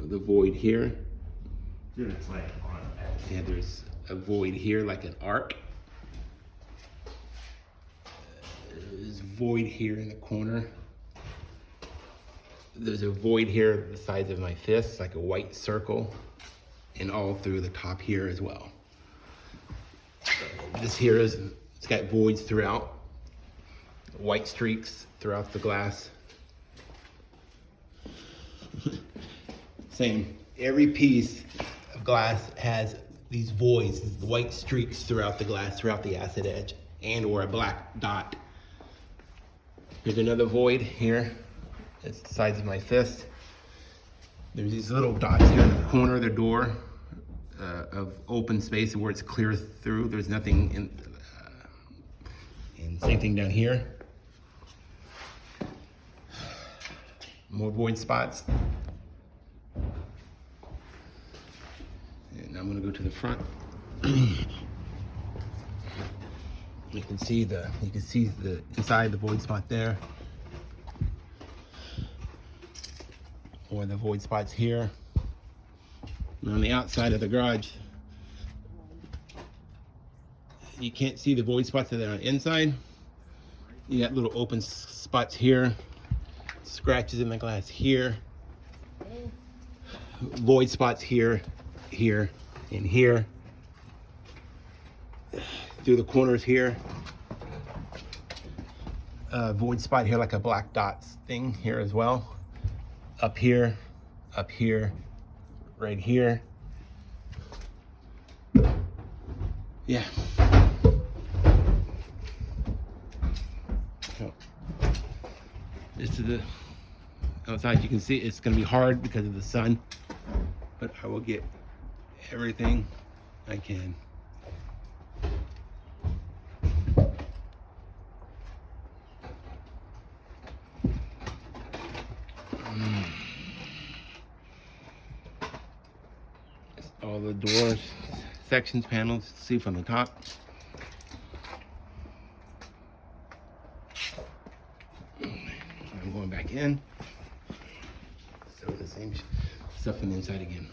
the void here. Dude, it's like on. Yeah, there's a void here, like an arc. There's void here in the corner. There's a void here the size of my fist, like a white circle, and all through the top here as well. This here is, it's got voids throughout, white streaks throughout the glass. Same, every piece of glass has these voids, these white streaks throughout the glass, throughout the acid edge, and or a black dot. Here's another void here. It's the size of my fist. There's these little dots here in the corner of the door of open space where it's clear through. There's nothing in, and same thing down here. More void spots. And I'm gonna go to the front. You can see the inside the void spot there. Or the void spots here. And on the outside of the garage, you can't see the void spots that are on the inside. You got little open spots here, scratches in the glass here, void spots here, here, and here. Through the corners here. Void spot here, like a black dots thing here as well. Up here, right here. Yeah. So, this is the outside. You can see it's gonna be hard because of the sun, but I will get everything I can. All the doors, sections, panels, see from the top. I'm going back in. So the same stuff from the inside again.